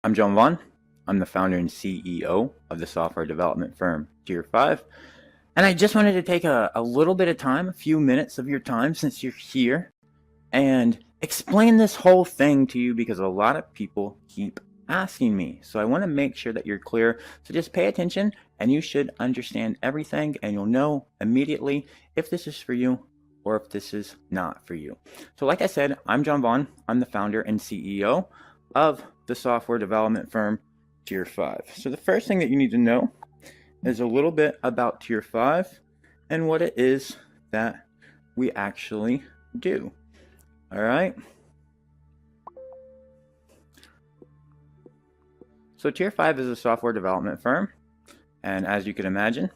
I'm John Vaughn. I'm the founder and CEO of the software development firm Tier5. And I just wanted to take a little bit of time, a few minutes of your time since you're here, and explain this whole thing to you because a lot of people keep asking me. So I want to make sure that you're clear. So just pay attention and you should understand everything and you'll know immediately if this is for you or if this is not for you. So like I said, I'm John Vaughn. I'm the founder and CEO of the software development firm Tier5. So the first thing that you need to know is a little bit about Tier5 and what it is that we actually do. All right. So Tier5 is a software development firm, and as you can imagine,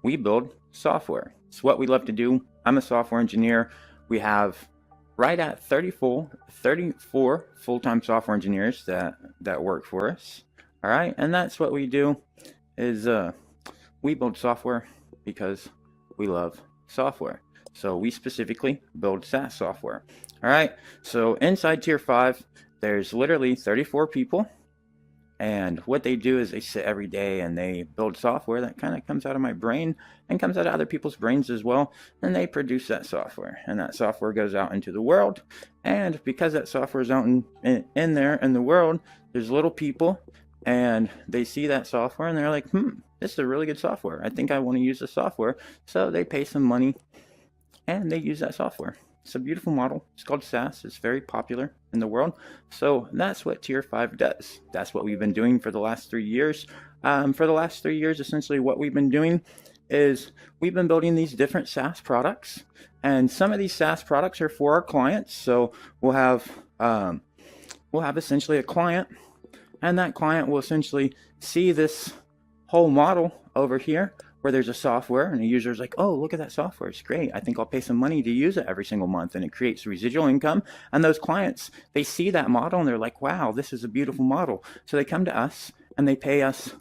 we build software. It's what we love to do. I'm a software engineer. We have right at 34 full-time software engineers that work for us. All right, and that's what we do is we build software because we love software. So we specifically build SaaS software. All right, so inside Tier5, there's literally 34 people. And what they do is they sit every day and they build software that kind of comes out of my brain and comes out of other people's brains as well. And they produce that software. And that software goes out into the world. And because that software is out in there in the world, there's little people and they see that software and they're like, this is a really good software. I think I want to use the software. So they pay some money and they use that software. It's a beautiful model. It's called SaaS. It's very popular in the world. So that's what Tier5 does. That's what we've been doing for the last 3 years. For the last 3 years, essentially what we've been doing is we've been building these different SaaS products. And some of these SaaS products are for our clients. So we'll have essentially a client, and that client will essentially see this whole model over here where there's a software and the user's like, oh, look at that software. It's great. I think I'll pay some money to use it every single month. And it creates residual income. And those clients, they see that model and they're like, wow, this is a beautiful model. So they come to us and they pay us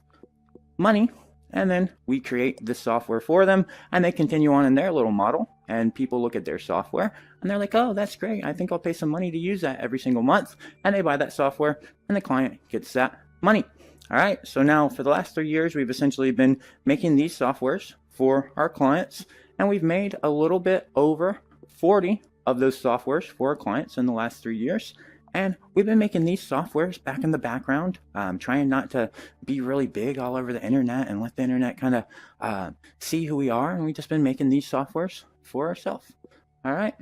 money. And then we create this software for them and they continue on in their little model. And people look at their software and they're like, oh, that's great. I think I'll pay some money to use that every single month. And they buy that software and the client gets that money. All right, so now for the last 3 years, we've essentially been making these softwares for our clients, and we've made a little bit over 40 of those softwares for our clients in the last 3 years. And we've been making these softwares back in the background, trying not to be really big all over the internet and let the internet kind of see who we are. And we've just been making these softwares for ourselves. All right,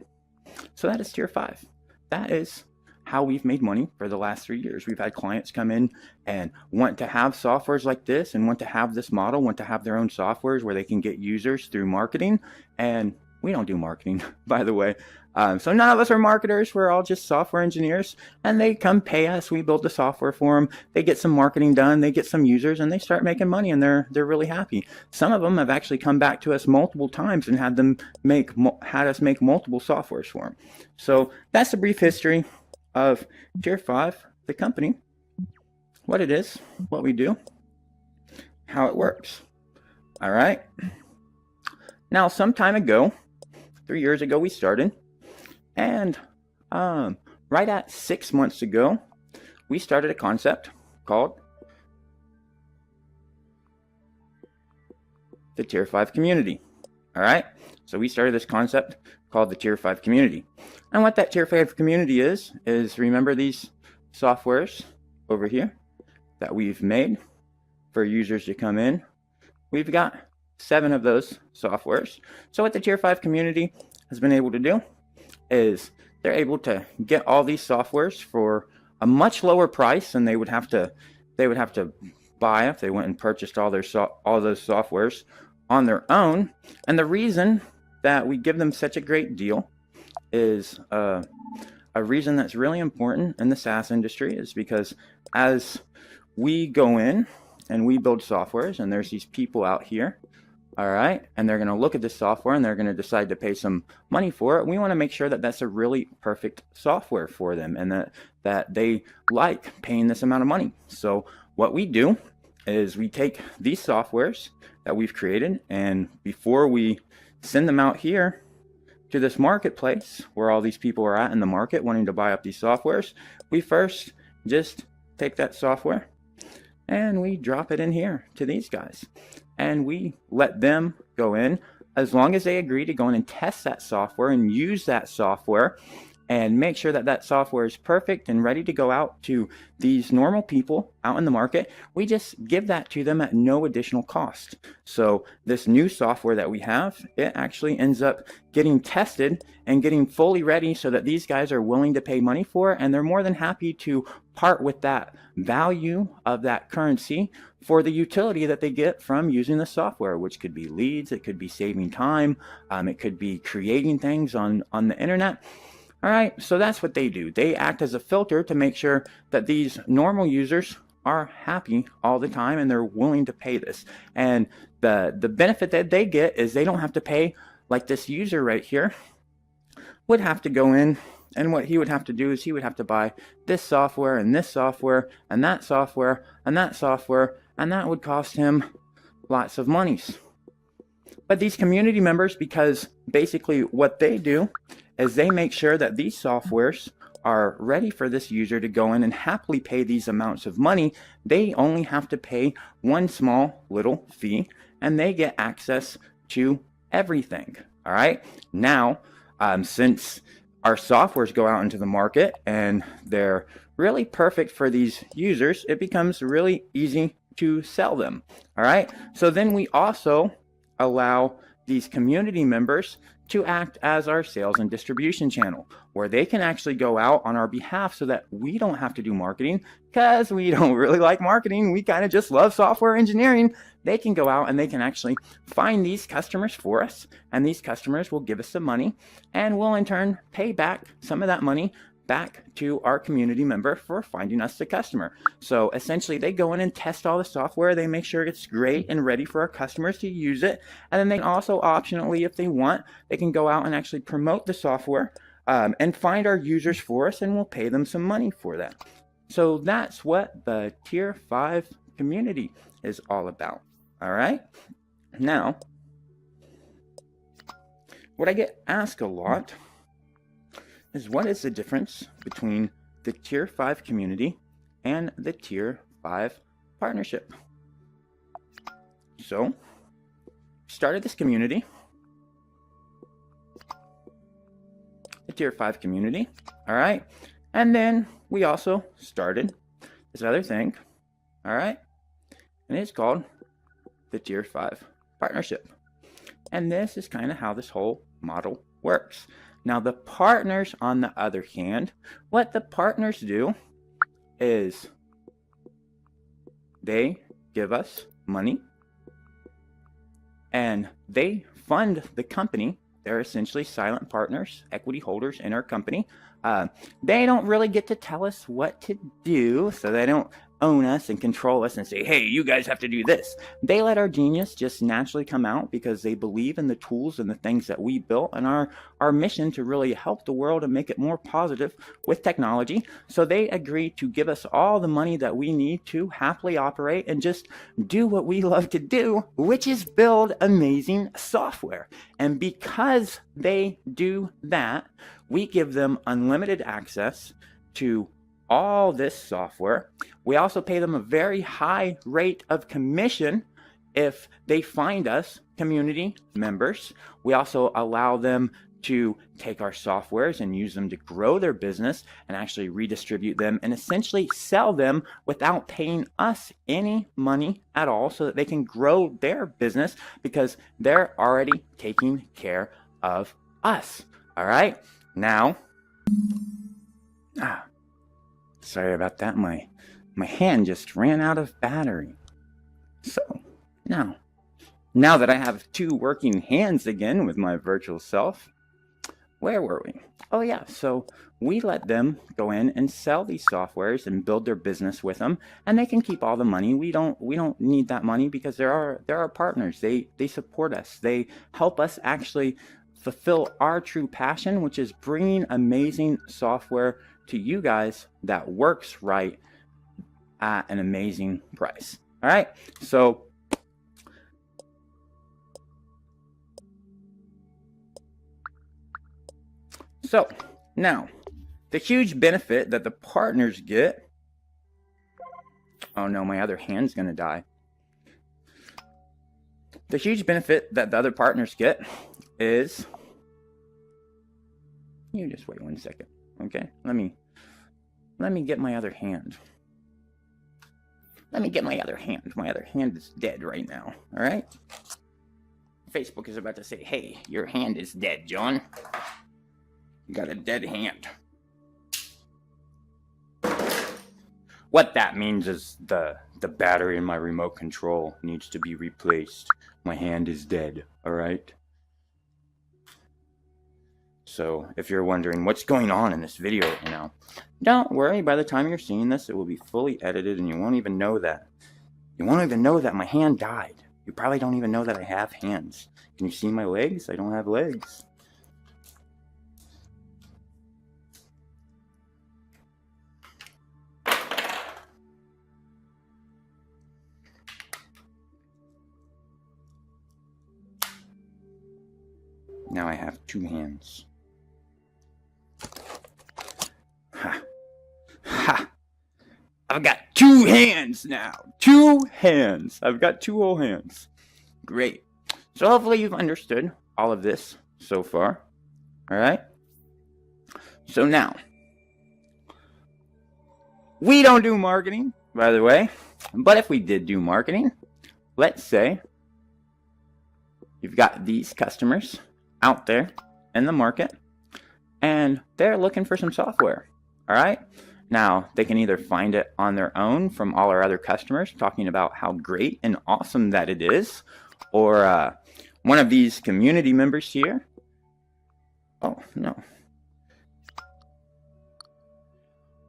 so that is Tier5. That is how we've made money for the last 3 years. We've had clients come in and want to have softwares like this and want to have this model, want to have their own softwares where they can get users through marketing. And we don't do marketing, by the way. So none of us are marketers. We're all just software engineers, and they come pay us. We build the software for them. They get some marketing done. They get some users, and they start making money, and they're really happy. Some of them have actually come back to us multiple times and had us make multiple softwares for them. So that's a brief history of Tier5, the company, what it is, what we do, how it works. All right. Now, some time ago, 3 years ago, we started, and right at 6 months ago, we started a concept called the Tier5 community. All right. So we started this concept called the Tier5 community. And what that Tier5 community is remember these softwares over here that we've made for users to come in. We've got 7 of those softwares. So what the Tier5 community has been able to do is they're able to get all these softwares for a much lower price than they would have to buy if they went and purchased all those softwares on their own. And the reason that we give them such a great deal is a reason that's really important in the SaaS industry is because as we go in and we build softwares and there's these people out here, all right, and they're going to look at this software and they're going to decide to pay some money for it. We want to make sure that that's a really perfect software for them and that they like paying this amount of money. So what we do is we take these softwares that we've created, and before we send them out here to this marketplace where all these people are at in the market wanting to buy up these softwares, we first just take that software and we drop it in here to these guys. And we let them go in, as long as they agree to go in and test that software and use that software and make sure that that software is perfect and ready to go out to these normal people out in the market. We just give that to them at no additional cost. So this new software that we have, it actually ends up getting tested and getting fully ready so that these guys are willing to pay money for it, and they're more than happy to part with that value of that currency for the utility that they get from using the software, which could be leads, it could be saving time, it could be creating things on the internet. All right, so that's what they do. They act as a filter to make sure that these normal users are happy all the time and they're willing to pay this. And the benefit that they get is they don't have to pay like this user right here would have to go in, and what he would have to do is he would have to buy this software and this software and that software and that software, and that would cost him lots of monies. But these community members, because basically what they do is they make sure that these softwares are ready for this user to go in and happily pay these amounts of money. They only have to pay one small little fee and they get access to everything. All right. Now, since our softwares go out into the market and they're really perfect for these users, it becomes really easy to sell them. All right. So then we also allow these community members to act as our sales and distribution channel, where they can actually go out on our behalf so that we don't have to do marketing, because we don't really like marketing. We kind of just love software engineering. They can go out and they can actually find these customers for us, and these customers will give us some money, and we'll in turn pay back some of that money back to our community member for finding us the customer. So essentially they go in and test all the software, they make sure it's great and ready for our customers to use it, and then they also optionally, if they want, they can go out and actually promote the software and find our users for us, and we'll pay them some money for that. So that's what the Tier 5 community is all about. All right, now what I get asked a lot is, what is the difference between the Tier 5 community and the Tier 5 partnership? So, started this community, the Tier 5 community, all right? And then we also started this other thing, all right? And it's called the Tier 5 partnership. And this is kind of how this whole model works. Now, the partners, on the other hand, what the partners do is they give us money and they fund the company. They're essentially silent partners, equity holders in our company. They don't really get to tell us what to do, so they don't own us and control us and say, hey, you guys have to do this. They let our genius just naturally come out because they believe in the tools and the things that we built and our mission to really help the world and make it more positive with technology. So they agree to give us all the money that we need to happily operate and just do what we love to do, which is build amazing software. And because they do that, we give them unlimited access to all this software. We also pay them a very high rate of commission if they find us community members. We also allow them to take our softwares and use them to grow their business and actually redistribute them and essentially sell them without paying us any money at all, so that they can grow their business because they're already taking care of us. All right. Now, sorry about that. My hand just ran out of battery. So now that I have two working hands again with my virtual self, where were we? Oh yeah, so we let them go in and sell these softwares and build their business with them, and they can keep all the money. We don't need that money because they're our partners. They support us. They help us actually fulfill our true passion, which is bringing amazing software to you guys that works right at an amazing price. All right, so now the huge benefit that the partners get Oh no, my other hand's gonna die. The huge benefit that the other partners get is, you just wait 1 second, okay? Let me get my other hand. Let me get my other hand. My other hand is dead right now, all right? Facebook is about to say, hey, your hand is dead, John. You got a dead hand. What that means is the battery in my remote control needs to be replaced. My hand is dead, all right? So if you're wondering what's going on in this video right now, don't worry. By the time you're seeing this, it will be fully edited and you won't even know that. You won't even know that my hand died. You probably don't even know that I have hands. Can you see my legs? I don't have legs. Now I have 2 hands. Ha. Ha. I've got 2 hands now. 2 hands. I've got 2 whole hands. Great. So hopefully you've understood all of this so far. All right? So now, we don't do marketing, by the way. But if we did do marketing, let's say you've got these customers out there in the market and they're looking for some software. All right? Now, they can either find it on their own from all our other customers talking about how great and awesome that it is, or one of these community members here. Oh, no.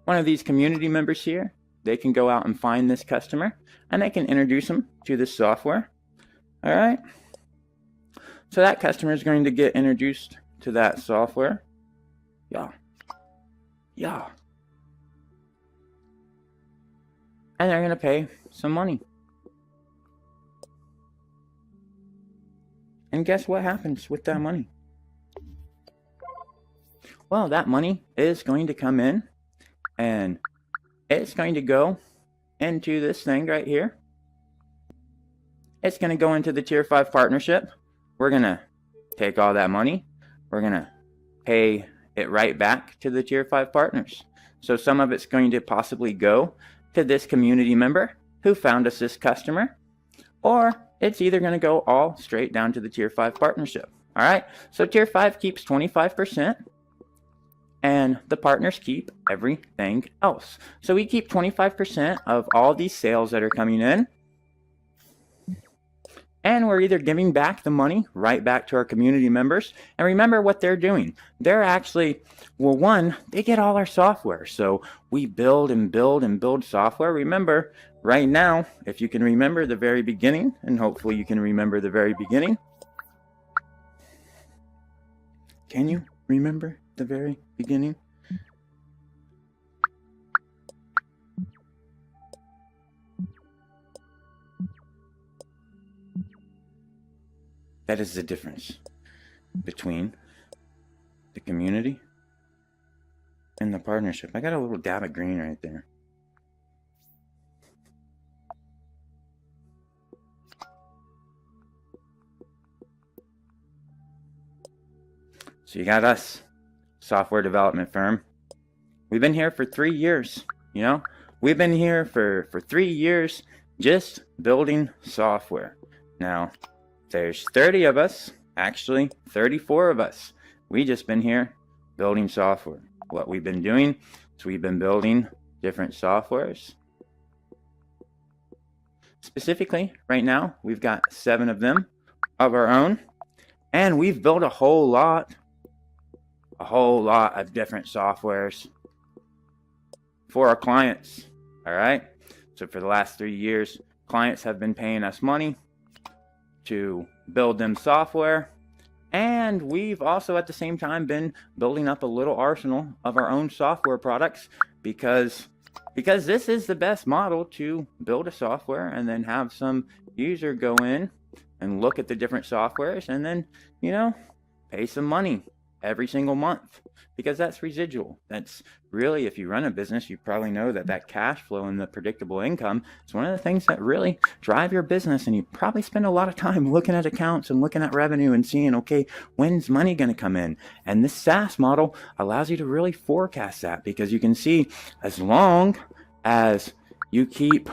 One of these community members here, they can go out and find this customer and they can introduce them to this software. All right? So that customer is going to get introduced to that software. Yeah. Yeah. And they're going to pay some money. And guess what happens with that money? Well, that money is going to come in and it's going to go into this thing right here. It's going to go into the Tier 5 partnership. We're going to take all that money. We're going to pay it right back to the Tier 5 partners. So some of it's going to possibly go to this community member who found us this customer, or it's either going to go all straight down to the Tier 5 partnership. All right. So Tier 5 keeps 25% and the partners keep everything else. So we keep 25% of all these sales that are coming in. And we're either giving back the money right back to our community members. And remember what they're doing. They're actually, well, one, they get all our software. So we build and build and build software. Remember, right now, if you can remember the very beginning, and hopefully you can remember the very beginning. Can you remember the very beginning? That is the difference between the community and the partnership. I got a little dab of green right there. So you got us, software development firm. We've been here for 3 years, you know? We've been here for 3 years just building software. Now, there's 30 of us, actually 34 of us. We just been here building software. What we've been doing is we've been building different softwares. Specifically, right now, we've got 7 of them of our own. And we've built a whole lot of different softwares for our clients. All right. So for the last 3 years, clients have been paying us money to build them software, and we've also at the same time been building up a little arsenal of our own software products because this is the best model to build a software and then have some user go in and look at the different softwares and then, you know, pay some money. every single month, because that's residual. That's really, if you run a business, you probably know that cash flow and the predictable income is one of the things that really drive your business. And you probably spend a lot of time looking at accounts and looking at revenue and seeing, okay, when's money going to come in? And this SaaS model allows you to really forecast that, because you can see, as long as you keep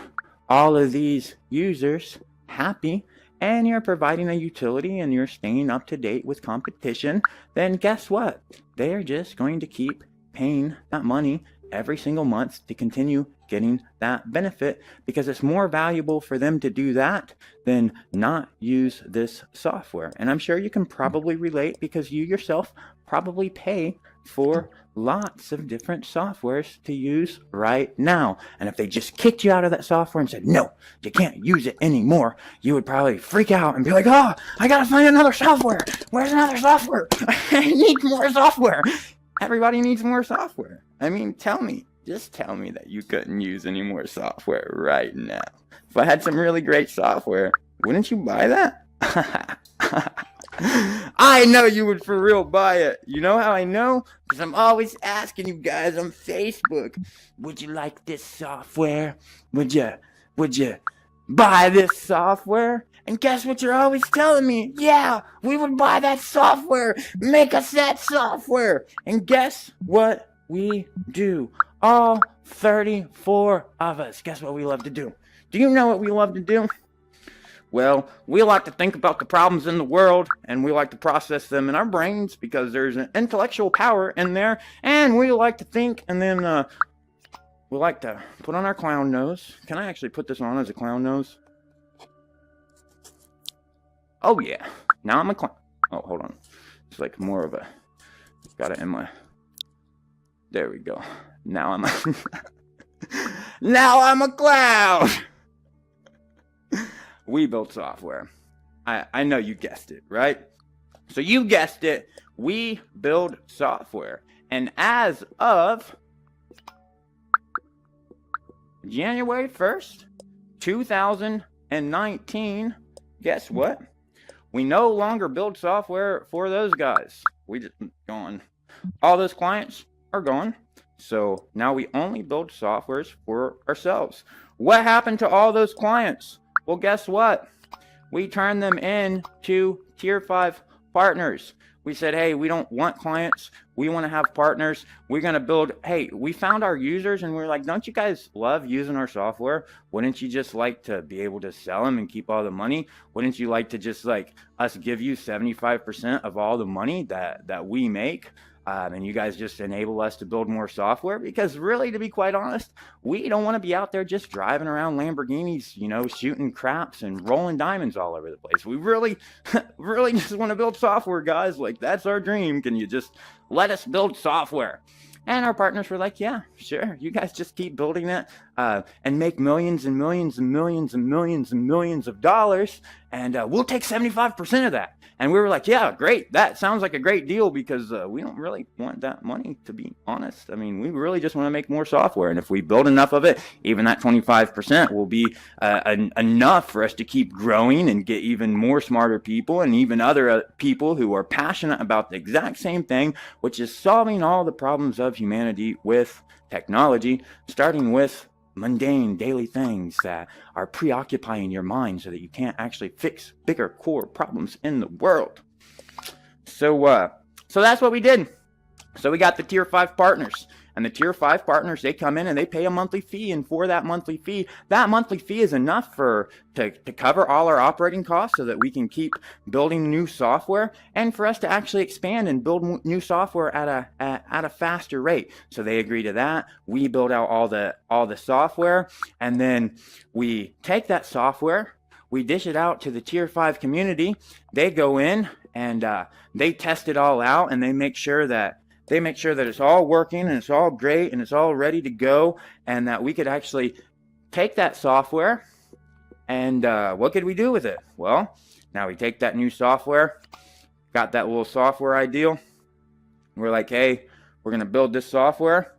all of these users happy and you're providing a utility and you're staying up to date with competition, then guess what? They're just going to keep paying that money every single month to continue getting that benefit, because it's more valuable for them to do that than not use this software. And I'm sure you can probably relate, because you yourself probably pay for lots of different softwares to use right now. And if they just kicked you out of that software and said, no, you can't use it anymore, you would probably freak out and be like, oh, I gotta find another software. Where's another software? I need more software. Everybody needs more software. I mean, just tell me that you couldn't use any more software right now. If I had some really great software, wouldn't you buy that? I know you would for real buy it. You know how I know? Because I'm always asking you guys on Facebook, would you like this software? Would you buy this software? And guess what you're always telling me? Yeah, we would buy that software. Make us that software. And guess what we do? All 34 of us. Guess what we love to do? Do you know what we love to do? Well, we like to think about the problems in the world, and we like to process them in our brains, because there's an intellectual power in there, and we like to think, and then we like to put on our clown nose. Can I actually put this on as a clown nose? Oh yeah, now I'm a clown. Oh, hold on. It's like more of a, got it in my, there we go. Now I'm a, now I'm a clown. We build software. I know you guessed it, right? So you guessed it. We build software. And as of January 1st, 2019, guess what? We no longer build software for those guys. We just gone. All those clients are gone. So now we only build softwares for ourselves. What happened to all those clients? Well, guess what? We turned them into Tier 5 partners. We said, hey, we don't want clients. We want to have partners. We're going to build, hey, we found our users and we're like, don't you guys love using our software? Wouldn't you just like to be able to sell them and keep all the money? Wouldn't you like to just like us give you 75% of all the money that we make? And you guys just enable us to build more software? Because really, to be quite honest, we don't want to be out there just driving around Lamborghinis, you know, shooting craps and rolling diamonds all over the place. We really, really just want to build software, guys. Like, that's our dream. Can you just let us build software? And our partners were like, yeah, sure. You guys just keep building that and make millions and millions and millions and millions and millions of dollars. And we'll take 75% of that. And we were like, yeah, great. That sounds like a great deal, because we don't really want that money, to be honest. I mean, we really just want to make more software. And if we build enough of it, even that 25% will be enough for us to keep growing and get even more smarter people and even other people who are passionate about the exact same thing, which is solving all the problems of humanity with technology, starting with mundane daily things that are preoccupying your mind so that you can't actually fix bigger core problems in the world. So that's what we did. So we got the Tier 5 partners. And the Tier 5 partners, they come in and they pay a monthly fee. And for that monthly fee is enough to cover all our operating costs so that we can keep building new software, and for us to actually expand and build new software at a faster rate. So they agree to that. We build out all the software, and then we take that software, we dish it out to the Tier 5 community. They go in and they test it all out, and they make sure that it's all working and it's all great and it's all ready to go, and that we could actually take that software and what could we do with it? Well, now we take that new software, got that little software ideal. We're like, hey, we're going to build this software.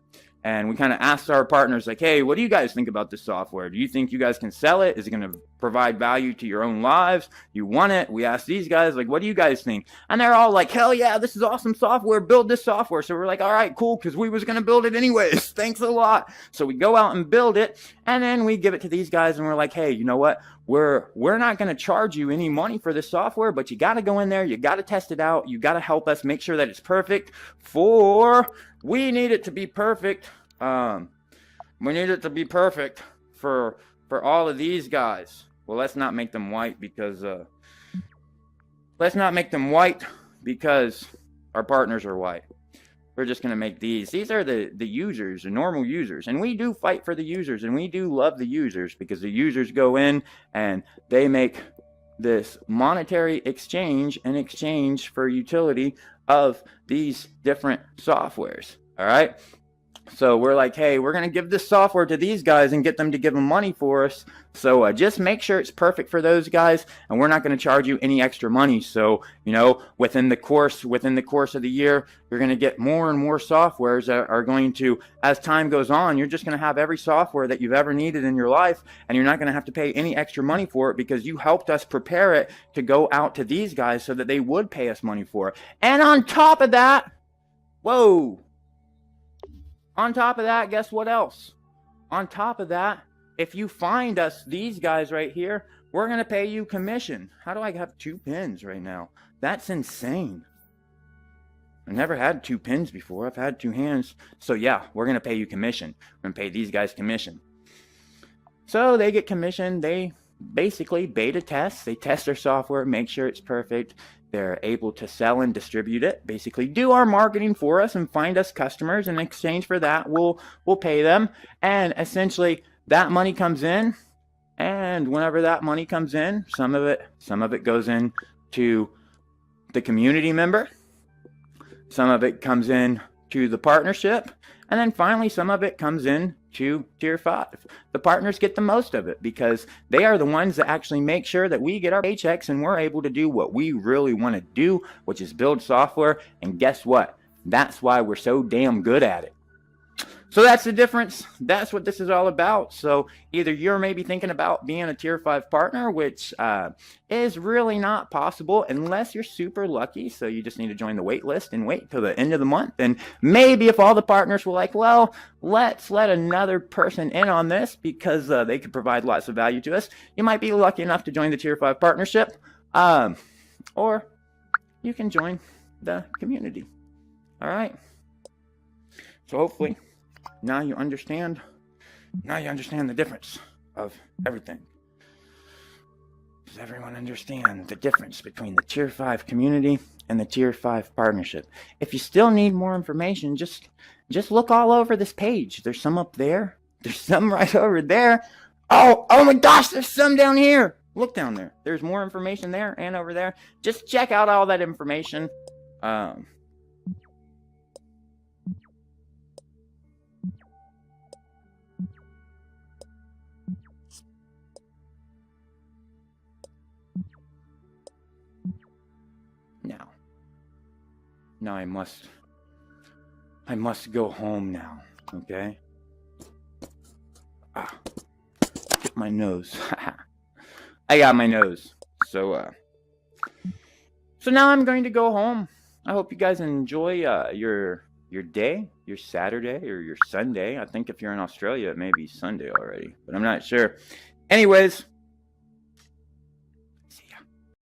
And we kind of asked our partners, like, hey, what do you guys think about this software? Do you think you guys can sell it? Is it going to provide value to your own lives? You want it? We asked these guys, like, what do you guys think? And they're all like, hell yeah, this is awesome software. Build this software. So we're like, all right, cool, because we was going to build it anyways. Thanks a lot. So we go out and build it, and then we give it to these guys, and we're like, hey, you know what? We're not going to charge you any money for this software, but you got to go in there. You got to test it out. You got to help us make sure that it's perfect we need it to be perfect. We need it to be perfect for all of these guys. Well, let's not make them white because our partners are white. We're just going to make these. These are the users, the normal users. And we do fight for the users, and we do love the users, because the users go in and they make this monetary exchange in exchange for utility of these different softwares. All right. So we're like, hey, we're going to give this software to these guys and get them to give them money for us. So just make sure it's perfect for those guys, and we're not going to charge you any extra money. So, you know, within the course of the year, you're going to get more and more softwares that are going to, as time goes on, you're just going to have every software that you've ever needed in your life, and you're not going to have to pay any extra money for it, because you helped us prepare it to go out to these guys so that they would pay us money for it. And on top of that, guess what else? On top of that, if you find us these guys right here, we're going to pay you commission. How do I have 2 pins right now? That's insane. I've never had 2 pins before. I've had 2 hands. So yeah, we're going to pay you commission. We're going to pay these guys commission. So they get commission. They basically beta test. They test their software, make sure it's perfect. They're able to sell and distribute it, basically do our marketing for us and find us customers. In exchange for that, we'll pay them. And essentially that money comes in. And whenever that money comes in, some of it goes in to the community member. Some of it comes in to the partnership. And then finally, some of it comes in to Tier 5. The partners get the most of it, because they are the ones that actually make sure that we get our paychecks and we're able to do what we really want to do, which is build software. And guess what? That's why we're so damn good at it. So that's the difference. That's what this is all about. So either you're maybe thinking about being a Tier 5 partner, which is really not possible unless you're super lucky. So you just need to join the wait list and wait till the end of the month. And maybe if all the partners were like, well, let's let another person in on this because they could provide lots of value to us, you might be lucky enough to join the Tier 5 partnership. Or you can join the community. All right. So hopefully now you understand the difference of everything. Does everyone understand the difference between the Tier 5 community and the Tier 5 partnership? If you still need more information, just look all over this page. There's some up there. There's some right over there. Oh my gosh, there's some down here. Look down there. There's more information there and over there. Just check out all that information. Now I must go home now, okay? Get my nose. I got my nose. So now I'm going to go home. I hope you guys enjoy your day, your Saturday or your Sunday. I think if you're in Australia, it may be Sunday already, but I'm not sure. Anyways,